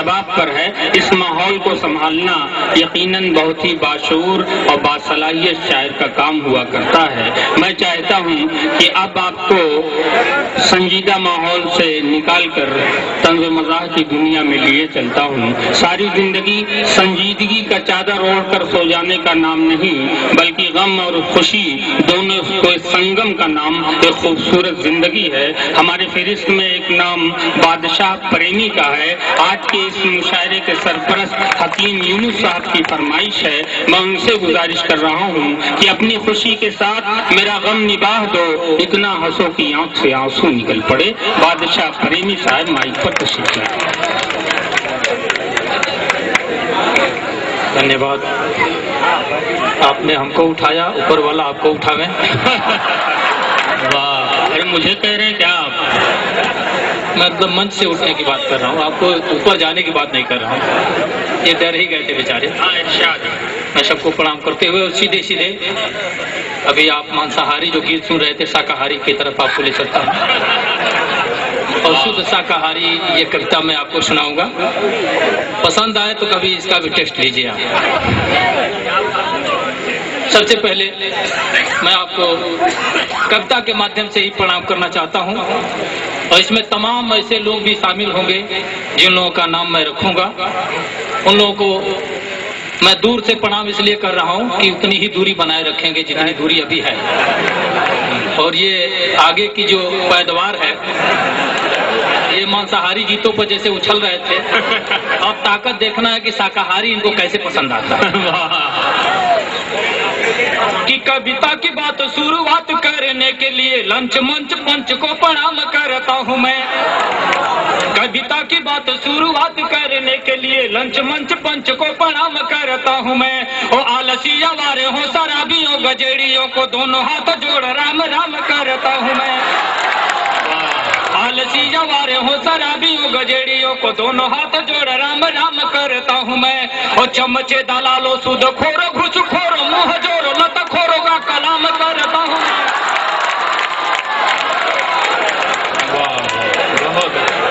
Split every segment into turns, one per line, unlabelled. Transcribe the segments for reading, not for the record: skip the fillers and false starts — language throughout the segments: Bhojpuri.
शबाब पर है। इस माहौल को संभालना यकीनन बहुत ही बाशऊर और बासलाहियत शायर का काम हुआ करता है। मैं चाहता हूँ कि अब आपको संजीदा माहौल से निकालकर तंज़ मज़ाह की दुनिया में लिए चलता हूँ। सारी जिंदगी संजीदगी का चादर ओढ़कर सो जाने का नाम नहीं, बल्कि गम और खुशी दोनों को संगम का नाम एक खूबसूरत जिंदगी है। हमारे फहरिस्त में एक नाम बादशाह प्रेमी का है। आज के इस मुशायरे के सरपरस्त हकीम यूनुस साहब की फरमाइश है। मैं उनसे गुजारिश कर रहा हूँ कि अपनी खुशी के साथ मेरा गम निभाह दो, इतना हंसो की आंख से आंसू निकल पड़े। बादशाह प्रेमी साहब माइक पर तशरीफ लाए।
धन्यवाद। आपने हमको उठाया, ऊपर वाला आपको उठावे।
वाह, अरे मुझे कह रहे हैं क्या आप?
मैं एकदम मंच से उठने की बात कर रहा हूँ, आपको ऊपर जाने की बात नहीं कर रहा हूँ। ये डर ही गए थे बेचारे।
हाँ, इरशाद।
मैं सबको प्रणाम करते हुए और सीधे सीधे अभी आप मांसाहारी जो गीत सुन रहे थे, शाकाहारी की तरफ आपको ले चलता हूँ और शुद्ध शाकाहारी ये कविता मैं आपको सुनाऊंगा। पसंद आए तो कभी इसका भी टेस्ट लीजिए आप। सबसे पहले मैं आपको कविता के माध्यम से ही प्रणाम करना चाहता हूं और इसमें तमाम ऐसे लोग भी शामिल होंगे जिन लोगों का नाम मैं रखूंगा। उन लोगों को मैं दूर से प्रणाम इसलिए कर रहा हूं कि उतनी ही दूरी बनाए रखेंगे जितनी दूरी अभी है। और ये आगे की जो पैदावार है, ये मांसाहारी गीतों पर जैसे उछल रहे थे, अब ताकत देखना है कि शाकाहारी इनको कैसे पसंद आता है। कि कविता की बात शुरुआत करने के लिए लंच मंच पंच को प्रणाम करता हूँ मैं। कविता की बात शुरुआत करने के लिए लंच मंच पंच को प्रणाम करता हूँ मैं। ओ आलसिया वारे हो, शराबियों गजेड़ियों को दोनों हाथ जोड़ राम राम करता हूँ मैं। आलसिया वारे हो, शराबियों गजेड़ियों को दोनों हाथ जोड़ राम राम करता हूँ मैं। और चमचे दलालो सुध खोरो घुस खोरो मुँह जोरो लत खोरो का कलाम करता हूँ मैं।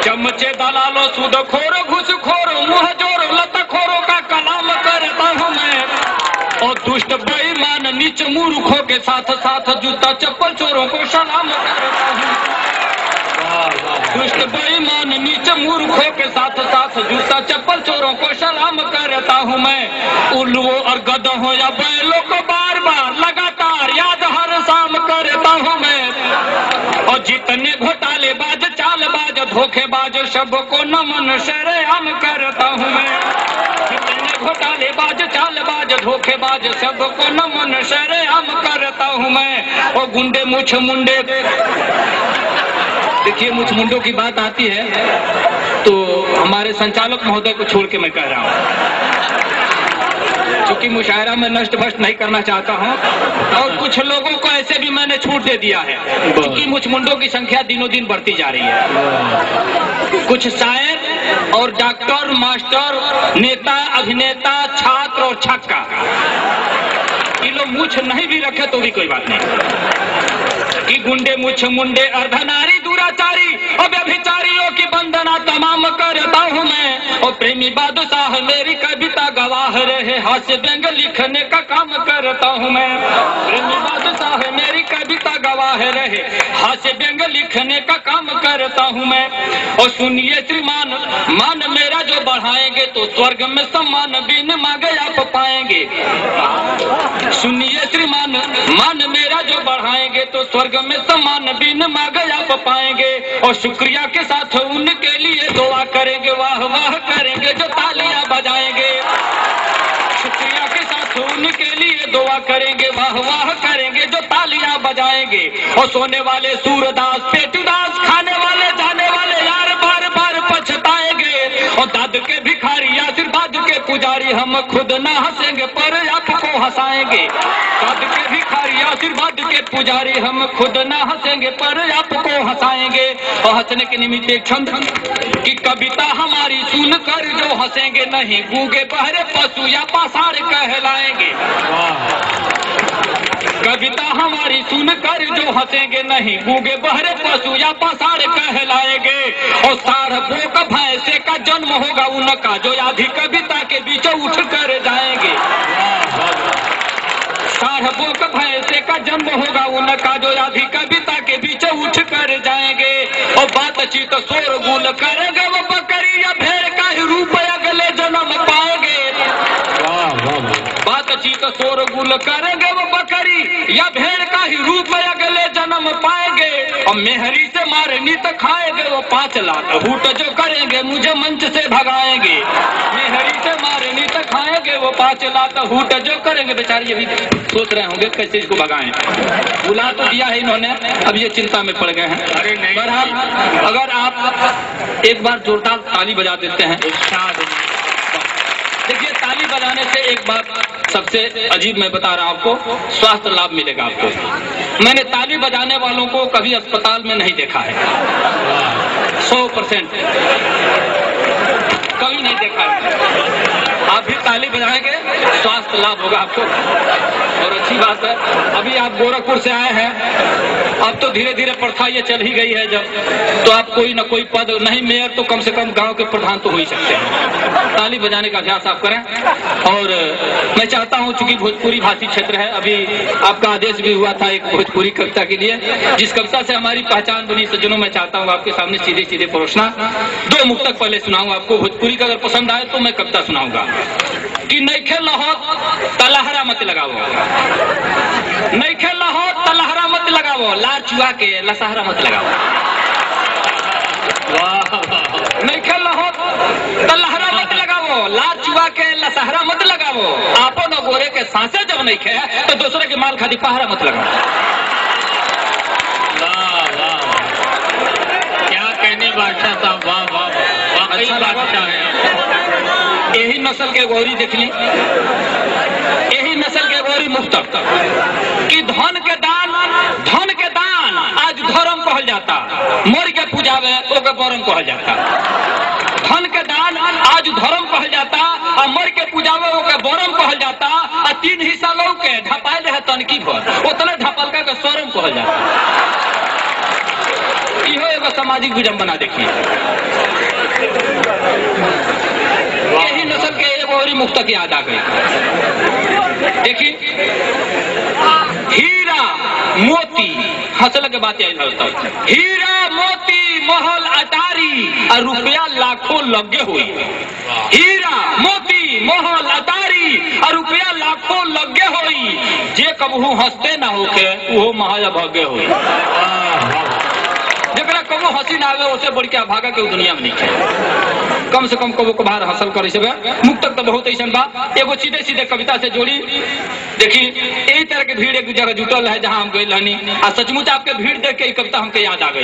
चमचे दलालो सुध खोरो घुस खोरो मुँह जोरो लत खोरो का कलाम करता हूँ मैं। और दुष्ट बेईमान नीच मूर्खों के साथ साथ जूता चप्पल चोरों को सलाम करता हूँ। दुष्ट बेईमान नीच मूर्खों के साथ साथ जूता चप्पल चोरों को सलाम करता हूँ मैं। उल्लुओं और गधों या बैलों को बार बार लगातार याद हर शाम करता हूँ मैं। और जितने घोटालेबाज चालबाज धोखेबाज सबको नमन सरेआम करता हूँ मैं। जितने घोटालेबाज चालबाज धोखेबाज सबको नमन सरेआम करता हूँ मैं। और गुंडे मुछ मुंडे, देखिए मुझ मुंडों की बात आती है तो हमारे संचालक महोदय को छोड़ के मैं कह रहा हूँ, क्योंकि मुशायरा में नष्ट भ्रष्ट नहीं करना चाहता हूँ। और कुछ लोगों को ऐसे भी मैंने छूट दे दिया है, क्योंकि मुझ मुंडों की संख्या दिनों दिन बढ़ती जा रही है। कुछ शायर और डॉक्टर, मास्टर, नेता, अभिनेता, छात्र और छक्का, ये लोग मुछ नहीं भी रखे तो भी कोई बात नहीं। कि गुंडे मुछ मुंडे अर्धनारी दुराचारी और व्यभिचारियों की वंदना तमाम करता हूँ मैं। और प्रेमी बादशाह मेरी कविता गवाह रहे, हास्य व्यंग लिखने का काम करता हूँ मैं। प्रेमी बादशाह मेरी कविता गवाह रहे, हास्य व्यंग लिखने का काम करता हूँ मैं। और सुनिए श्रीमान, मान मेरा जो बढ़ाएंगे तो स्वर्ग में सम्मान बिन मांगे आप पाएंगे। सुनिए श्रीमान, मान मेरा जो बढ़ाएंगे तो स्वर्ग में सम्मान बिन मांगे आप पाएंगे। और शुक्रिया के साथ उनके लिए दुआ करेंगे, वाह वाह करेंगे जो तालियां बजाएंगे। शुक्रिया के साथ उनके लिए दुआ करेंगे, वाह वाह करेंगे जो तालियां बजाएंगे। और सोने वाले सूरदास पेटूदास, खाने वाले जाने वाले यार बार बार पछताएंगे। और दाद के भिखारी आशीर्वाद के पुजारी हम खुद ना हंसेंगे पर आपको हंसाएंगे। दाद के भिखारी आशीर्वाद के पुजारी हम खुद ना हंसेंगे पर आपको हंसाएंगे। और हंसने के निमित्त एक छंद कि कविता हमारी सुनकर जो हंसेंगे नहीं, गूंगे बहरे पशु या पासार कहलाएंगे। कविता हमारी सुनकर जो हंसेंगे नहीं, गूंगे बहरे पशु या पसार कहलाएंगे। और सारबों का भैंसे का जन्म होगा उनका, जो आधी कविता के बीच उठ कर जाएंगे। सारबों का भैंसे का जन्म होगा उनका, जो आधी कविता के बीच उठ कर जाएंगे। और बातचीत शोरगुल करेंगे वो बकरी या भेड़ का ही रूप अगले जन्म पाएंगे। बातचीत शोरगुल करेंगे वो बकरी या भेड़ का ही रूप अगले जन्म पाएंगे। और मेहरी से मारनी तो खाएंगे वो 5 लाख, हूट जो करेंगे मुझे मंच से भगाएंगे। मेहरी से मारनी तो खाएंगे वो 5 लाख, हूट जो करेंगे। बेचारे ये भी सोच रहे होंगे कैसे इसको भगाएं। बुला तो दिया है इन्होंने, अब ये चिंता में पड़ गए हैं। अगर आप एक बार जोरदार ताली बजा देते हैं। देखिए, ताली बजाने से एक बात सबसे अजीब मैं बता रहा हूं आपको, स्वास्थ्य लाभ मिलेगा आपको। मैंने ताली बजाने वालों को कभी अस्पताल में नहीं देखा है, 100% कभी नहीं देखा है। आप भी ताली बजाएंगे, स्वास्थ्य लाभ होगा आपको। और अच्छी बात है, अभी आप गोरखपुर से आए हैं, अब तो धीरे धीरे प्रथा ये चल ही गई है जब, तो आप कोई न कोई पद नहीं, मेयर तो कम से कम गांव के प्रधान तो हो ही सकते हैं। ताली बजाने का अभ्यास आप करें। और मैं चाहता हूं, चूंकि भोजपुरी भाषी क्षेत्र है, अभी आपका आदेश भी हुआ था एक भोजपुरी कविता के लिए, जिस कविता से हमारी पहचान बनी। सज्जनों, मैं चाहता हूँ आपके सामने सीधे सीधे परोसना। 2 मुक्तक पहले सुनाऊंगा आपको भोजपुरी का, अगर पसंद आए तो मैं कविता सुनाऊंगा। कि नइखे लहो तलहरा मत लगाओ, नइखे लहो तलहरा मत लगाओ, लार चुआ के लसहरा मत लगाओ। नइखे लहो तलहरा मत लगाओ, लार चुआ के लसहरा मत लगाओ। आपो न गोरे के सांसे जब नइखे तो दूसरे के माल खाती पहरा मत लगाओ।
क्या कहने बादशाह साहब, वाह वाह वाह, अच्छा बादशाह है।
यही नस्ल के गौरी देखली, यही नस्ल के गौरी मुफ्तक कि धन के दान आज धर्म कहल जाता, मर के पूजावे ओके बरम कहल जाता। धन के दान आज धर्म कहल जाता, और मर के पूजावे ओके बरम कहल जाता। और 3 हिस्सा लोग के ढपाए है तनकी भर, उतने ढपलका के स्वरम कहल जाता। इहो एगो सामाजिक विडंबना देखिए। यही नस्ल के एगो और मुक्तक याद आ गई। देखिए, हीरा मोती, हंसल के बात यही होता है। हीरा मोती महल अटारी और रुपया लाखों लगे हुई। हीरा मोती महल अटारी और रुपया लाखों लगे हुई। जे कबहू हंसते ना होके वो महल भगे हुई। जरा कबो हंसी ना आवे उसे बढ़ के भागा के दुनिया में नहीं है। कम से कम कबो कभार हंसल करे से मुक्तक तो बहुत ऐसा बा। एगो सीधे सीधे कविता से जोड़ी। देखिए, यही तरह के भीड़ एक जगह जुटल है जहाँ हम गए रहनी, और सचमुच आपके भीड़ देख के कविता हमके याद आ गई।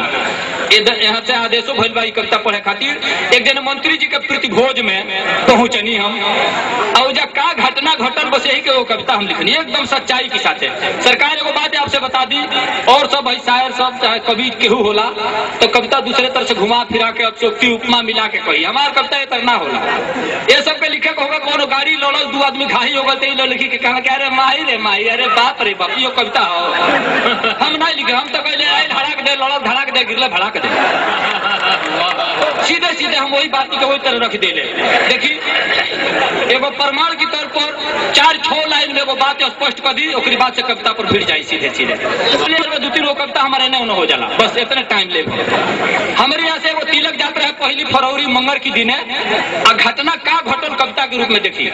यहाँ से आदेशो भइल बा कविता पढ़े खातिर। एक दिन मंत्री जी के प्रतिभोज में पहुंचनी हम, और जब का घटना घटल बस यही के वो कविता हम लिखनी एकदम सच्चाई के साथ। सरकार एगो बात आपसे बता दी, और सब शायर सब चाहे कवि केहू होला तो कविता दूसरे तरह से घुमा फिरा के अक्षोक्ति उपमा मिला के कही। हमार कविता ये तरना होला। ये सब के लिखे होगा कोनो गाड़ी लड़ल 2 आदमी घाही हो गए तो लिखी के कहना कि अरे माही रे माही, अरे बाप रे बाप, यो कविता हो। हम नहीं लिखे, हम तो कहले आए धड़ाक दे, लड़ल धड़ाक दे, गिरले भड़ाक दे। सीधे सीधे हम वही बात को वही तरह रख देले। देखिए, एगो प्रमाण की तौर पर 4-6 लाइन में वो बात स्पष्ट कर दी, ओकरी बात से कविता पर भिड़ जाए सीधे सीधे। 2-3 गो कविता हमारे नहीं हो जाला, बस इतने टाइम ले। हमारे यहाँ से वो तिलक जाता है 1 फरवरी मंगल की दिन है। घटना का घटल कविता के रूप में देखिए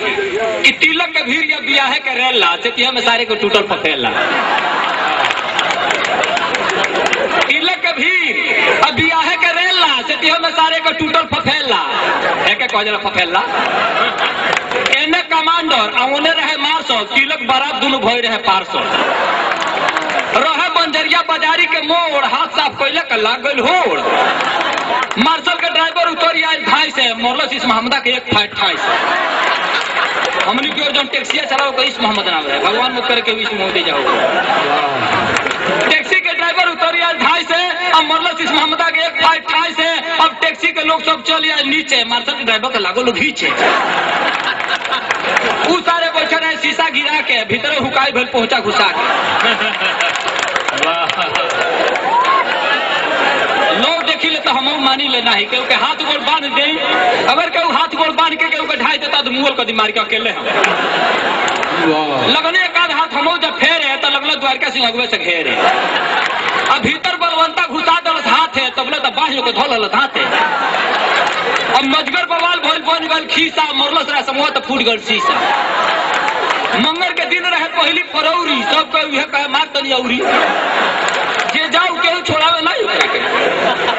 कि तिलक के भीड़ या बियाह के रेला से में सारे को टूटल फफेला। तिलक के भीड़ अब बियाह के रेला से में सारे को टूटल फफेला। एक कहला फफेला एने कमांडर ओने रहे मार्शल, तिलक बारात दोनों भय रहे पार्सल। रहे बंजरिया बाजारी के मोड़, हाथ साफ कैले का लागल होड़। मार्शल के ड्राइवर उतर आये ढाई से, मोरलस इस मोहम्मदा के 1 फाइट ठाई से। हमने की ओर जो टैक्सिया चलाओ तो इस मोहम्मद नाम है, भगवान मुख करके इस मोदी जाओ। टैक्सी के ड्राइवर उतर आये ढाई से, अब मरल इस मोहम्मदा के एक फाइट ठाई से अब टैक्सी के लोग सब चल आए नीचे, मार्शल ड्राइवर के लागो लोग खींचे, वो सारे बैठे रहे शीशा गिरा के भीतर हुकाई भेल पहुंचा घुसा के। लोग देखी ले तो हम मानी लेना है क्योंकि हाथ गोड़ बांध दे, अगर केहू हाथ गोड़ बांध के केहू ढाई देता तो मुंह कदी मार के अकेले हम लगने एक आध हाथ हम जब फेरे तो लगल द्वारका सिंह अगुए से घेरे, अब भीतर बलवंता घुसा दल हाथ है तबले तो बाहर को धोल हाथ है। अब मजगर बवाल भोल बन गल खीसा, मरलस रहा समूह तो फूट गल शीशा। मंगल के दिन रहे पहली फरौरी, सब कहे कहे मार तनी औरी, जे जाऊ केहू छोड़ावे नहीं ओकरा के।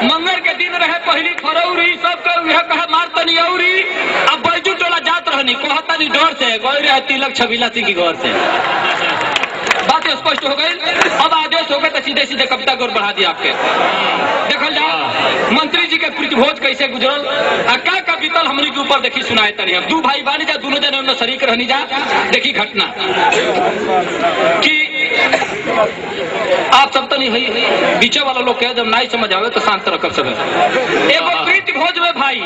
मंगल के दिन रहे पहली फरौरी, सब कहे कहे मार तनी औरी। अब बैजू टोला जात रहनी कहता नहीं डर से गई रहे तिलक छबीला सिंह की घर से। बात स्पष्ट हो गई। अब आदेश हो गए तो सीधे सीधे कविता गौर बढ़ा दिया आपके। देखल जाओ मंत्री जी के प्रतिभोज कैसे गुजरल, क्या का बीतल हमनी के ऊपर देखी सुनाए तनी। हम दू भाई बानी जा, दोनों जने उनमें शरीक रहनी जा। देखी घटना कि आप सब तो नहीं हुई, बीचे वाला लोग कहे जब नहीं समझ आवे तो शांत रखब सब। एगो प्रीति भोज में भाई,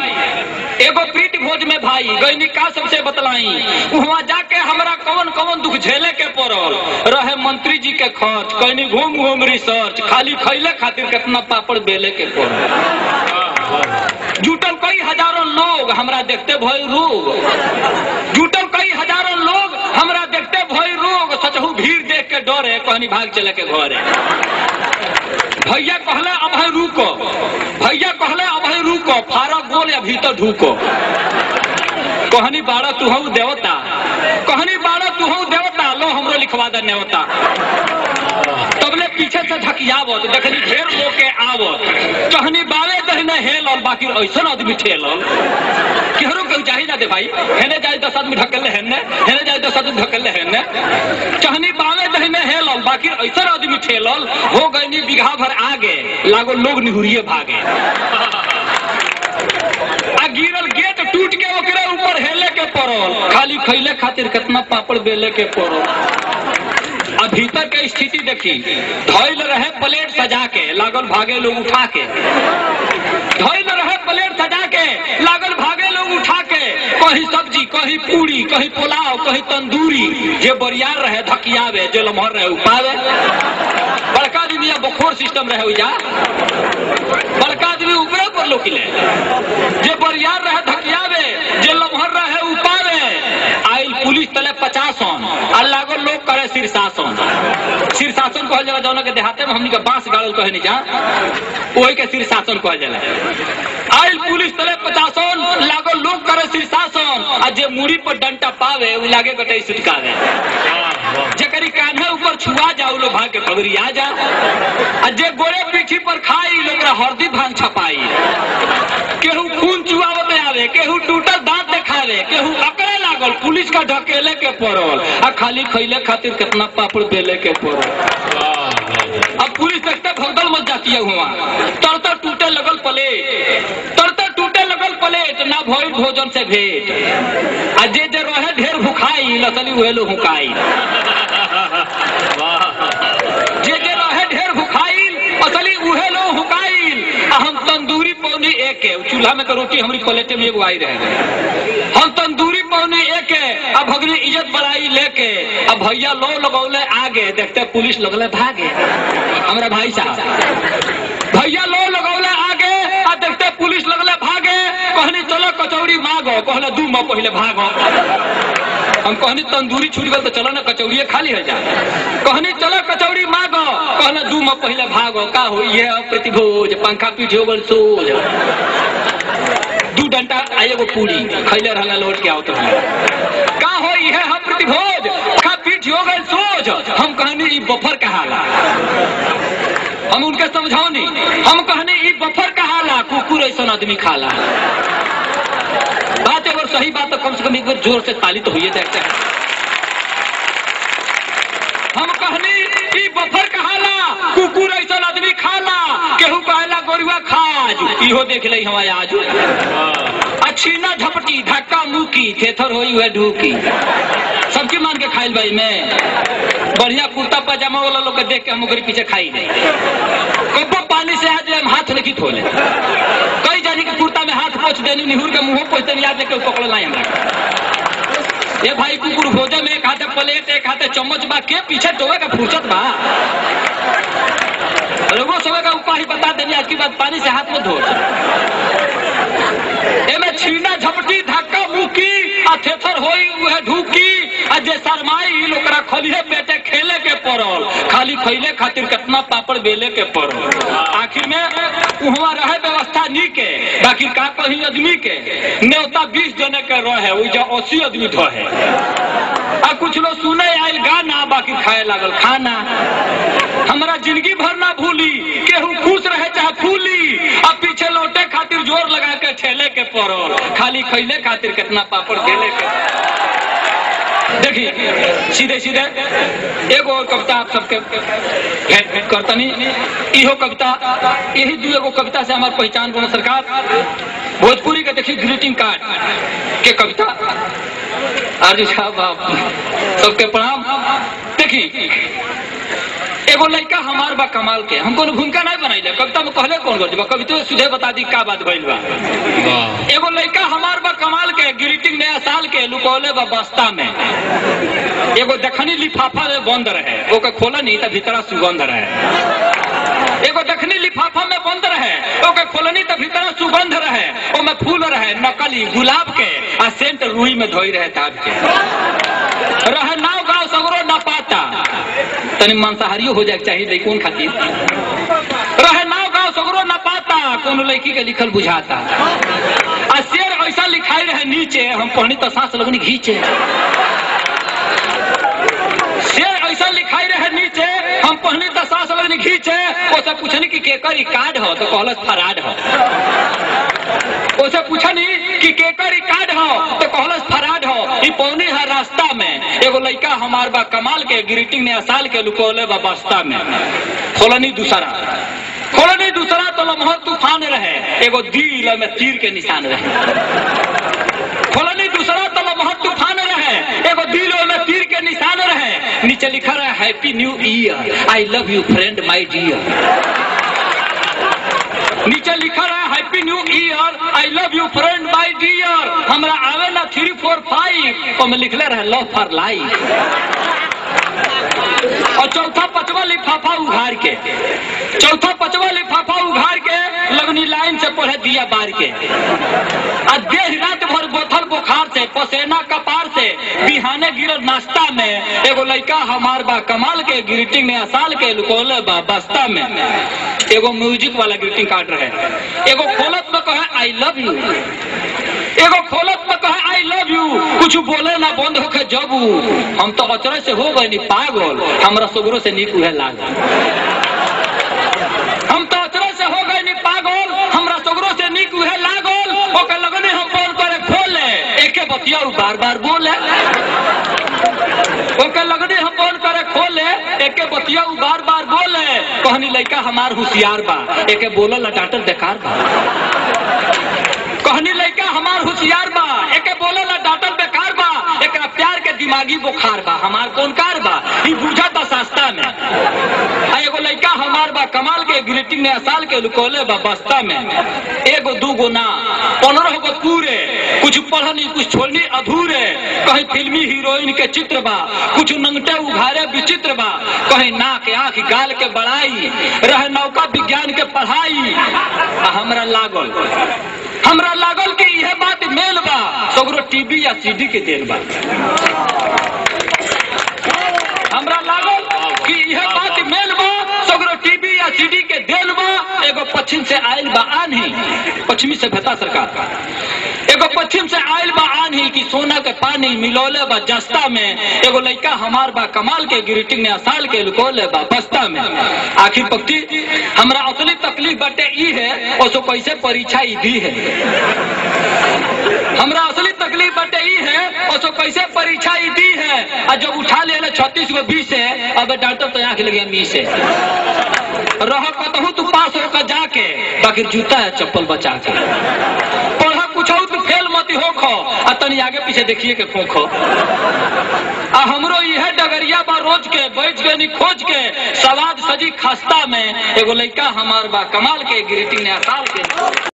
एगो प्रीति भोज में भाई गईनी का सबसे बतलाई, वहां जाके हमरा कौन कौन दुख झेले के पड़ल रहे। मंत्री जी के खर्च कहीं घूम घूम रिसर्च, खाली खैले खातिर कितना पापड़ बेले के पड़ल। जुटल कई हजारों लोग हमरा देखते भय रोग, जुटल कई हजारों लोग हमरा देखते भय रोग। सचहू भीड़ देख के डरे कहनी भाग चले के घरे। भैया कहले अब है रुको, भैया कहले अब है रुको, फारक बोल या भीतर ढूको। कहनी बाड़ा तू हूँ देवता, कहनी बाड़ा तू हूँ देवता, लो हमरो लिखवा दे नेवता। तबले पीछे से झकियावत देखनी ढेर लोग के आवत, कहनी बावे दहने हेल और बाकी ऐसा आदमी ठेल केहरो कहीं जाही ना दे भाई, हेने जाए 10 आदमी ढकेले हेने, हेने जाए 10 आदमी ढकेले हेने। कहनी बावे दहने हेल और बाकी ऐसा आदमी ठेल हो गई बिघा भर आगे, लागो लोग निहुरिए भागे। आ गिरल गेट टूट के ओकरे ऊपर हेले के पड़ल, खाली खैले खातिर कितना पापड़ बेले के पड़ल। अब भीतर के स्थिति देखी, धैल रहे प्लेट सजा के, लागल भागे लोग उठा के। धैल रहे प्लेट सजा के, लागल भागे लोग उठा के। कहीं सब्जी, कहीं पूरी, कहीं पुलाव, कहीं तंदूरी। जे बरियार रहे धकियावे, जो लम्हर रहे उपावे। बड़का आदमी बखोर सिस्टम रहे हुई जा, बड़का आदमी ऊपरे पर लोकिले। जे बरियार रहे धकियावे, जे लम्हर रहे उपावे। आइल पुलिस तले 50 और लागल लोग करे शीर्षासन। शीर्षासन कहल जाला जौना के देहाते में हमनी के बांस गाड़ल कहे नहीं जा, वही के शीर्षासन कहल जाला। आइल पुलिस तले 50 लागल लोग करे शीर्षासन, आ जे मुड़ी पर डंटा पावे उ लागे कटे सुटकावे। जेकरी कान्हे ऊपर छुआ जाऊ लो भाग के पगड़ी आ जा, आ जे गोरे पीठी पर खाई लोग हरदी भांग छपाई। केहू खून चुआवत आवे, केहू टूटल दांत देखावे, केहू अकड़े लागल, पुलिस का ढकेले के पड़ल। आ खाली खैले खातिर कितना पापड़ बेले के पड़ल। अब पुलिस देखते भगदड़ मच जाती है हुआ, तरतर टूटे लगल प्लेट, तरतर टूटे लगल प्लेट, ना भइल भोजन से भेंट। आ जे जे रहे ढेर भुखाई, लसली उहे लो हुकाई। जे जे रहे ढेर भुखाई, असली उहे लो हुकाई। हम तंदूरी पौनी एक, चूल्हा में तो रोटी हमारी प्लेटे में एगो आई रहे। हम तंदूरी पौनी एक, अब भगनी इज्जत बढ़ाई लेके। अब भैया लो लगौले आगे, देखते पुलिस लगले भागे। हमारा भाई साहब भैया लो लगौले आगे, अब देखते पुलिस लगले भागे। कहनी चलो कचौड़ी मांगो, कहले 2 माह पहले भागो। हम कहनी तंदूरी छूट गल तो चलो ना कचौड़ी खाली है जा। कहनी चलो कचौड़ी मांगो, कहले 2 माह पहले भागो। का हो ये प्रतिभोज, पंखा पीठ हो गल सोज। 2 डंटा एगो पूरी खैले रहला लौट के आओ तो का हो ये हम प्रतिभोज, पंखा पीठ हो गल सोज। हम कहनी ई बफर कहाला, हम उनके समझौनी। हम कहनी ई बफर कहाला, कुकुर ऐसा आदमी खाला। बात अगर सही बात तो कम से कम एक बार जोर से ताली तो हुई देखते हैं। हम कहनी ई बफर कहाला, कुकुर ऐसा आदमी खाला। केहू कहला गोरुआ खाज, इहो देख ले हम आज। अच्छी ना झपटी, धक्का मुकी, थेथर होई हुए ढूकी। सबकी मान के खाइल भाई में बढ़िया कुर्ता पजामा वाला लोग के देख के हम ओकरे पीछे खाई नहीं। कब्बो पानी से आज हम हाथ नहीं धोले, कई जानी के कुर्ता में हाथ पोंछ देनी, निहुर के मुंह पोंछ देनी, याद लेके पकड़ लाई हमरा। ये भाई कुकुर भोजन में एक हाथे प्लेट एक हाथे चम्मच बा, के पीछे टोवे का फुर्सत बा। लोगों सब का उपाय बता देनी, आज की बात पानी से हाथ मत धो। एमे छीना झपटी धक्का मुक्की अथेथर होई उहे ढूकी आ जे शरमाई लोकरा खोलिए पेटे खेले के पड़ल, खाली खैले खातिर कितना पापड़ बेले के पड़ल। आखिर में उहवा रहे व्यवस्था नी के, बाकी का कहीं आदमी के न्योता 20 जने के रहे, वो जो 80 आदमी धोहे। आ कुछ लोग सुने आयल गाना, बाकी खाए लागल खाना। हमारा जिंदगी भर ना भूली, केहू खुश रहे चाहे फूली, अब पीछे लौटे खातिर जोर लगा के ठेले के पड़ल, खाली खैले खातिर कितना पापड़ बेले के। देखिए सीधे सीधे एगो और कविता आप सबके भेंट करतनी। इहो कविता, यही दू एगो कविता से हमार पहचान बनो सरकार। भोजपुरी के देखिए ग्रीटिंग कार्ड के कविता आरजू साहब आप सबके प्रणाम। देखिए एगो लड़का हमार बा कमाल के, हम कोनो भूमिका नहीं बनाइले, कविता में कहले कौन कर कविता सीधे बता दी का बात भइल बा। एगो लड़का हमार बा कमाल के, ग्रीटिंग नया साल के लुकौले बा बस्ता में। एगो दखनी लिफाफा में बंद रहे, ओके खोला नहीं तो भीतरा सुगंध रहे। एगो दखनी लिफाफा में बंद रहे, ओके खोलनी तो भीतरा सुगंध रहे। ओमे फूल रहे नकली गुलाब के, आ सेंट रूई में धोई रहे ताब के। रहे नाव गाँव सगरो न पाता, तनी मांसाहारियों हो जाए चाहिए लड़कों खातिर। रहे नाव गाँव सगरो न पाता, कोनो लड़की के लिखल बुझाता। आ शेर ऐसा लिखाई रहे नीचे, हम पढ़नी तो सांस लगनी घींचे। शेर ऐसा लिखाई रहे नीचे, हम पढ़नी तो सांस लगनी घींचे। ओसे पूछनी कि केकर कार्ड हो, तो कहलस फराड हो। ओसे पूछनी कि केकर कार्ड हो, तो कहलस फराड हो। ई पौनी है रास्ता में, एगो लड़का हमार बा कमाल के, ग्रीटिंग नया साल के लुकोले बा बस्ता में। खोलनी दूसरा तो लम्हा तूफान रहे, एगो दिल में तीर के निशान रहे। खोलनी दूसरा तो लम्हा तूफान रहे, एगो दिल में तीर के निशान रहे। नीचे लिखा रहा happy new year, I love you friend my dear. नीचे लिखा रहा happy new year, I love you friend my dear. हमरा आवे ना 3 4 5, तो मैं लिखले रहे लव फॉर लाइफ। और चौथा पचवा लिफाफा उघार के, लगनी लाइन से पढ़े दिया बार के। आ देह रात भर बोथल बुखार से, पसेना कपार से, बिहाने गिरल नाश्ता में। एगो लड़का हमार बा कमाल के, ग्रीटिंग नया साल के लुकोले बा बस्ता में। एगो म्यूजिक वाला ग्रीटिंग कार्ड रहे, एगो खोलत में कहे आई लव यू, एगो खोलत में कहे आई लव यू। कुछ बोले ना बंद होके जबू, हम तो अचरे से हो गए नी पागल, हमरा सगरो से नीक उहे लागल। हम तो अचरे से हो गए नी पागल, हमरा सगरो से नीक उहे लागल। ओके लगने हम फोन करे खोले, एके बतिया बार बार बोले। ओके लगने हम फोन करे खोले, एके बतिया बार बार बोले। कहनी लड़का हमार होशियार बा, एके बोलल डांटल बेकार बा। कहनी लड़का हमार होशियार बा, एके बोलल डांटल बेकार बा। एकरा प्यार के दिमागी बुखार बा, हमार कौन कार बा, ई बुझा था सस्ता में। एगो लड़का हमार बा कमाल के, ग्रीटिंग नया साल के लुकोले बा बस्ता में। एगो दूगो ना 15 गो पूरे, कुछ पढ़नी कुछ छोड़नी अधूरे। कहीं फिल्मी हीरोइन के चित्र बा, कुछ नंगटे उघारे विचित्र बा। कहीं नाक आंख गाल के बड़ाई, रहे नौका विज्ञान के पढ़ाई। हमरा लागल कि यह बात मेल बा, सगरो टीवी या सीडी के देन बा। हमरा लागल कि यह बात मेल बा, सगरो टीवी या सीडी के देन बा। एगो पश्चिम से आयल बा आन्ही, पश्चिमी सभ्यता सरकार। एगो पश्चिम से आयल बा आन्ही कि सोना के पानी मिलौले बा जस्ता में। एगो लड़का हमार बा कमाल के, ग्रीटिंग नया साल के लुकोले बा बस्ता में। आखिर पक्ति हमरा असली तकलीफ बाटे ई है, ओसो कैसे परीक्षा ई दी है। हमरा असली तकलीफ बाटे ई है, ओसो कैसे परीक्षा ई दी है। और जब उठा ले 36 गो 20 है, अब डॉक्टर तो आंख लगे 20 है। रह कतहू तू पास होकर जाके, बाकी जूता है चप्पल बचा के। पढ़ा कुछ तो फेल मत हो खो, तनी आगे पीछे देखिए के खोखो। आ हमरो यह डगरिया बा रोज के बैठ के खोज के सलाद सजी खस्ता में एगो लड़का हमार बा कमाल के ग्रीटिंग नया साल के